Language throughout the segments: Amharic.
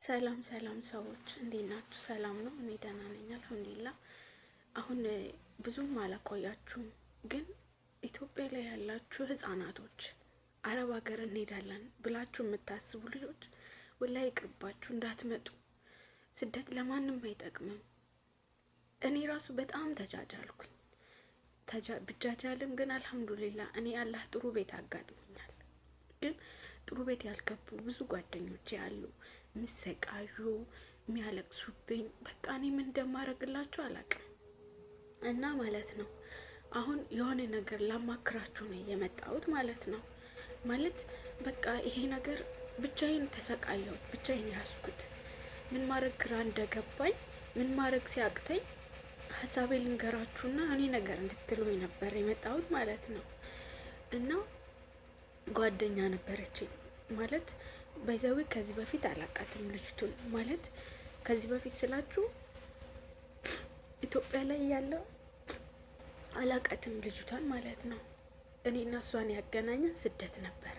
ሰላም ሰላም ሰዎች እንዴት ናችሁ? ሰላም ነው? እኔ ደህና ነኝ አልሐምዱሊላህ። አሁን ብዙም አላቆያችሁም፣ ግን ኢትዮጵያ ላይ ያላችሁ ህጻናቶች አረብ ሀገር እንሄዳለን ብላችሁ የምታስቡ ልጆች ወላሂ ይቅርባችሁ፣ እንዳትመጡ። ስደት ለማንም አይጠቅምም። እኔ ራሱ በጣም ተጃጃልኩኝ። ብጃጃልም ግን አልሐምዱሊላህ እኔ አላህ ጥሩ ቤት አጋጥሞኛል። ግን ጥሩ ቤት ያልገቡ ብዙ ጓደኞች ያሉ የሚሰቃዩ የሚያለቅሱብኝ፣ በቃ እኔ ምን እንደማደርግላችሁ አላውቅም። እና ማለት ነው አሁን የሆነ ነገር ላማክራችሁ ነው የመጣሁት ማለት ነው። ማለት በቃ ይሄ ነገር ብቻዬን ተሰቃየሁት፣ ብቻዬን ያዝኩት። ምን ማድረግ ግራ እንደገባኝ ምን ማድረግ ሲያቅተኝ ሀሳቤ ልንገራችሁና እኔ ነገር እንድትሉኝ ነበር የመጣሁት ማለት ነው። እና ጓደኛ ነበረችኝ ማለት በዛው ከዚህ በፊት አላቃትም ልጅቱን። ማለት ከዚህ በፊት ስላችሁ ኢትዮጵያ ላይ ያለው አላቃትም ልጅቷን ማለት ነው። እኔና እሷን ያገናኘን ስደት ነበር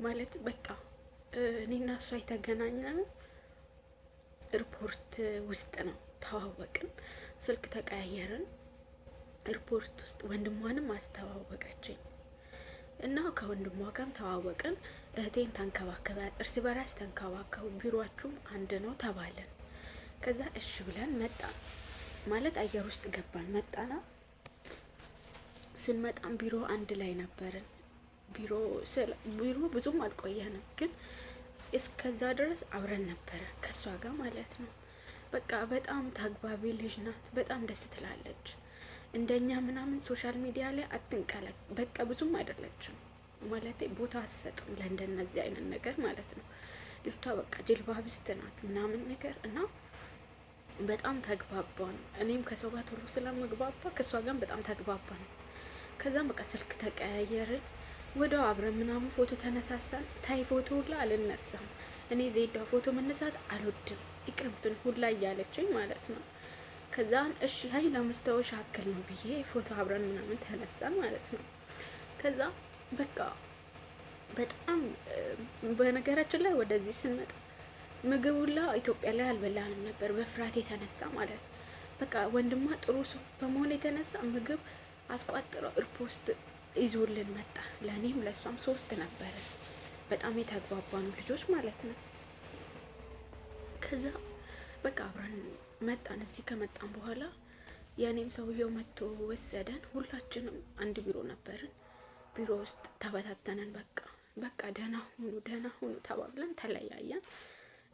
ማለት በቃ እኔና እሷ የተገናኘነው ኤርፖርት ውስጥ ነው። ተዋወቅን፣ ስልክ ተቀያየርን ኤርፖርት ውስጥ። ወንድሟንም አስተዋወቀችኝ እና ከወንድሟ ጋርም ተዋወቅን። እህቴን ተንከባከባት፣ እርስ በራስ ተንከባከቡ፣ ቢሮአችሁም አንድ ነው ተባለን። ከዛ እሺ ብለን መጣን ማለት አየር ውስጥ ገባን። መጣና ስንመጣም ቢሮ አንድ ላይ ነበርን። ቢሮ ብዙም አልቆየንም፣ ግን እስከዛ ድረስ አብረን ነበረ ከሷ ጋር ማለት ነው። በቃ በጣም ተግባቢ ልጅ ናት። በጣም ደስ ትላለች። እንደኛ ምናምን ሶሻል ሚዲያ ላይ አትንቀለቅ። በቃ ብዙም አይደለችም ማለት ቦታ አትሰጥም ለእንደነዚህ አይነት ነገር ማለት ነው። ልጅቷ በቃ ጅልባቢስት ናት ምናምን ነገር እና በጣም ተግባባን። እኔም ከሰው ጋር ቶሎ ስለምግባባ ከሷ ጋር በጣም ተግባባን። ከዛም በቃ ስልክ ተቀያየርን። ወደው አብረን ምናምን ፎቶ ተነሳሳን። ታይ ፎቶ ሁላ አልነሳም እኔ ዜዷ ፎቶ መነሳት አልወድም ይቅርብን ሁላ እያለችኝ ማለት ነው። ከዛን እሺ ሀይ ለማስታወሻ አክል ነው ብዬ ፎቶ አብረን ምናምን ተነሳን ማለት ነው። ከዛ በቃ በጣም በነገራችን ላይ ወደዚህ ስንመጣ ምግብ ሁላ ኢትዮጵያ ላይ አልበላንም ነበር በፍርሃት የተነሳ ማለት ነው። በቃ ወንድሟ ጥሩ ሰው በመሆን የተነሳ ምግብ አስቋጥረው ኤርፖርት ይዞልን መጣ። ለእኔም ለሷም 3 ነበረ። በጣም የተግባባኑ ልጆች ማለት ነው። ከዛ በቃ አብረን መጣን። እዚህ ከመጣን በኋላ የኔም ሰውየው መጥቶ ወሰደን። ሁላችንም አንድ ቢሮ ነበርን። ቢሮ ውስጥ ተበታተነን። በቃ ደህና ሁኑ ተባብለን ተለያየን።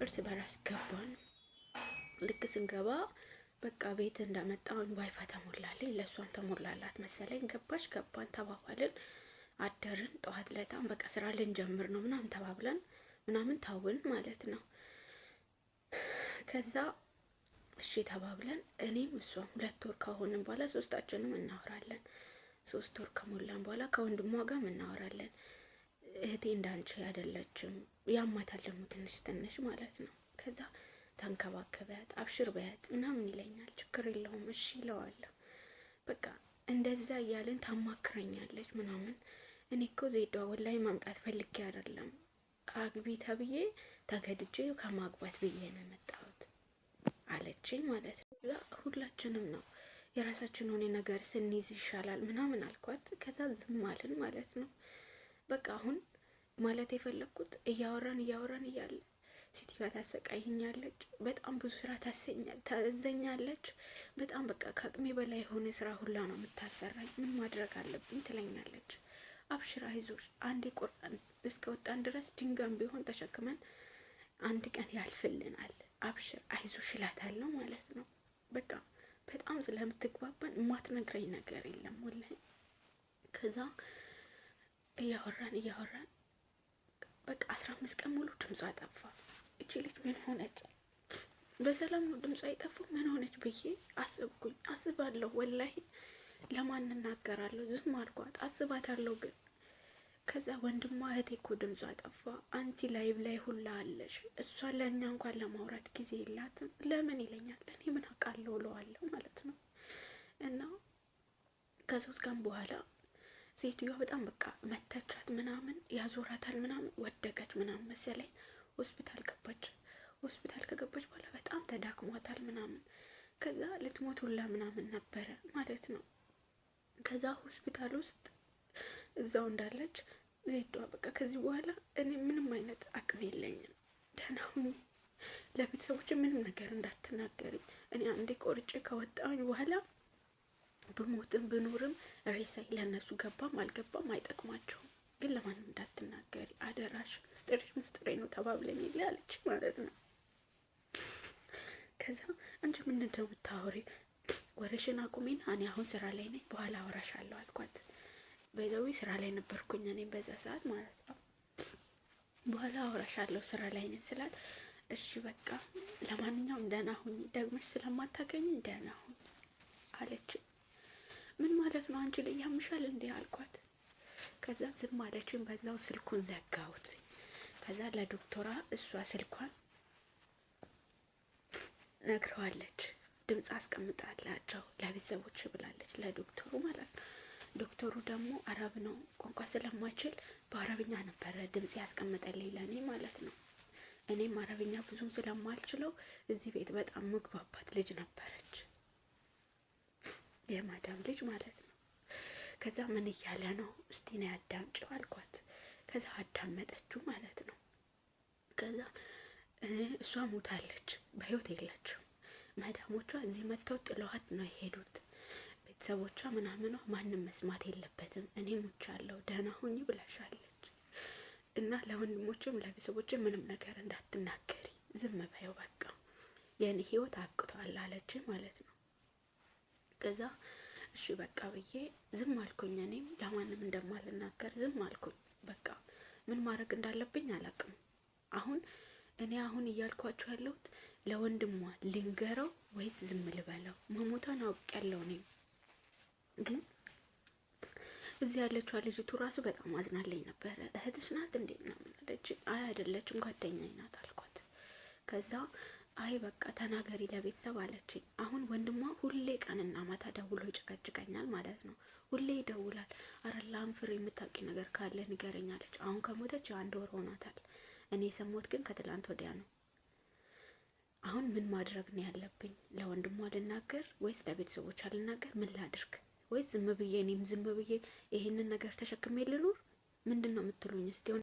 እርስ በራስ ገባን። ልክ ስንገባ በቃ ቤት እንዳመጣን ዋይፋይ ተሞላልኝ፣ ለሷም ተሞላላት መሰለኝ። ገባን ተባባልን፣ አደርን። ጠዋት ለታም በቃ ስራ ልንጀምር ነው ምናምን ተባብለን ምናምን ታውን ማለት ነው። ከዛ እሺ ተባብለን እኔም እሷም 2 ወር ከሆነን በኋላ ሶስታችንም እናወራለን። 3 ወር ከሞላን በኋላ ከወንድሟ ጋር እናወራለን። እህቴ እንዳንቺ አይደለችም፣ ያማታል ደግሞ ትንሽ ማለት ነው። ከዛ ተንከባከበት፣ አብሽር በያት ምናምን ይለኛል። ችግር የለውም እሺ ይለዋለሁ። በቃ እንደዛ እያለን ታማክረኛለች ምናምን። እኔ እኮ ዜዷ ወላሂ ማምጣት ፈልጌ አይደለም፣ አግቢ ተብዬ ተገድጄ ከማግባት ብዬ ነው የመጣሁት አለችኝ ማለት ነው። እዛ ሁላችንም ነው የራሳችን ሆነ ነገር ስንይዝ ይሻላል ምናምን አልኳት። ከዛ ዝም አልን ማለት ነው። በቃ አሁን ማለት የፈለኩት እያወራን እያለ ሴትዮዋ ታሰቃይኛለች፣ በጣም ብዙ ስራ ታዘኛለች። በጣም በቃ ከአቅሜ በላይ የሆነ ስራ ሁላ ነው የምታሰራኝ። ምን ማድረግ አለብኝ ትለኛለች። አብሽር አይዞሽ፣ አንዴ ቆርጠን እስከወጣን ድረስ ድንጋም ቢሆን ተሸክመን አንድ ቀን ያልፍልናል። አብሽር አይዞሽ እላታለሁ ማለት ነው። በቃ በጣም ስለምትግባባን የማትነግረኝ ነገር የለም ወላሂ። ከዛ እያወራን በቃ 15 ቀን ሙሉ ድምጿ ጠፋ። እቺ ልጅ ምን ሆነች? በሰላም ነው ድምጿ የጠፋው? ምን ሆነች ብዬ አስባለሁ ወላሂ። ለማን እናገራለሁ? ዝም አልኳት። አስባታለሁ ግን ከዛ ወንድሟ እህቴ እኮ ድምጿ ጠፋ፣ አንቺ ላይቭ ላይ ሁላ አለሽ፣ እሷ ለእኛ እንኳን ለማውራት ጊዜ የላትም ለምን ይለኛል። እኔ ምን አውቃለሁ እለዋለሁ ማለት ነው። እና ከ3 ቀን በኋላ ሴትዮዋ በጣም በቃ መተቻት ምናምን፣ ያዞራታል ምናምን፣ ወደቀች ምናምን መሰለኝ። ሆስፒታል ገባች። ሆስፒታል ከገባች በኋላ በጣም ተዳክሟታል ምናምን። ከዛ ልትሞት ሁላ ምናምን ነበረ ማለት ነው። ከዛ ሆስፒታል ውስጥ እዛው እንዳለች ዜዷ በቃ ከዚህ በኋላ እኔ ምንም አይነት አቅም የለኝም፣ ደህና ሁኚ፣ ለቤተሰቦች ምንም ነገር እንዳትናገሪ፣ እኔ አንዴ ቆርጬ ከወጣሁኝ በኋላ ብሞትም ብኖርም ሬሳይ ለእነሱ ገባም አልገባም አይጠቅማቸውም፣ ግን ለማንም እንዳትናገሪ አደራሽ፣ ምስጢሬ ነው ተባብለን የለ አለች ማለት ነው። ከዛ አንቺ ምንድን ነው የምታወሪ? ወሬሽን አቁሚና እኔ አሁን ስራ ላይ ነኝ፣ በኋላ አወራሻለሁ አልኳት። በዛው ስራ ላይ ነበርኩኝ እኔ በዛ ሰዓት ማለት ነው። በኋላ አወራሻለሁ ስራ ላይ ነኝ ስላት፣ እሺ በቃ ለማንኛውም ደህና ሁኚ፣ ደግመሽ ስለማታገኝ ደህና ሁኚ አለች። ምን ማለት ነው አንቺ ላይ ያምሻል እንዴ አልኳት። ከዛ ዝም አለችኝ። በዛው ስልኩን ዘጋሁት። ከዛ ለዶክተሯ እሷ ስልኳን ነግረዋለች፣ ድምፅ አስቀምጣላቸው ለቤተሰቦች ብላለች፣ ለዶክተሩ ማለት ነው። ዶክተሩ ደግሞ አረብ ነው፣ ቋንቋ ስለማይችል በአረብኛ ነበረ ድምፅ ያስቀምጠልኝ ለእኔ ማለት ነው። እኔም አረብኛ ብዙም ስለማልችለው እዚህ ቤት በጣም ምግባባት ልጅ ነበረች፣ የማዳም ልጅ ማለት ነው። ከዛ ምን እያለ ነው እስቲ ነው ያዳምጪው አልኳት። ከዛ አዳመጠችው ማለት ነው። ከዛ እሷ ሞታለች፣ በህይወት የለችም። ማዳሞቿ እዚህ መጥተው ጥለዋት ነው የሄዱት። ቤተሰቦቿ ምናምኗ ማንም መስማት የለበትም፣ እኔ ሞቻለሁ ደህና ሁኚ ብላሻለች እና ለወንድሞችም ለቤተሰቦችም ምንም ነገር እንዳትናገሪ፣ ዝም በይው በቃ የኔ ህይወት አብቅቷል አለች ማለት ነው። ከዛ እሺ በቃ ብዬ ዝም አልኩኝ። እኔም ለማንም እንደማልናገር ዝም አልኩኝ። በቃ ምን ማድረግ እንዳለብኝ አላውቅም። እኔ አሁን እያልኳችሁ ያለሁት ለወንድሟ ልንገረው ወይስ ዝም ልበለው? መሞቷን አውቄያለሁ። እኔም ግን እዚህ ያለችው ልጅቱ ራሱ በጣም አዝናለኝ ነበረ። እህትሽ ናት እንዴ ምናምን አለች። አይ አይደለችም ጓደኛዬ ናት አልኳት። ከዛ አይ በቃ ተናገሪ ለቤተሰብ አለችኝ። አሁን ወንድሟ ሁሌ ቀንና ማታ ደውሎ ይጨቀጭቀኛል ማለት ነው። ሁሌ ይደውላል። አረላም ፍሬ የምታውቂ ነገር ካለ ንገረኝ አለች። አሁን ከሞተች 1 ወር ሆኗታል። እኔ የሰማሁት ግን ከትላንት ወዲያ ነው። አሁን ምን ማድረግ ነው ያለብኝ? ለወንድሟ ልናገር ወይስ ለቤተሰቦቿ ልናገር? ምን ላድርግ? ወይስ ዝም ብዬ እኔም ዝም ብዬ ይሄንን ነገር ተሸክሜ ልኑር? ምንድነው የምትሉኝ እስቲ?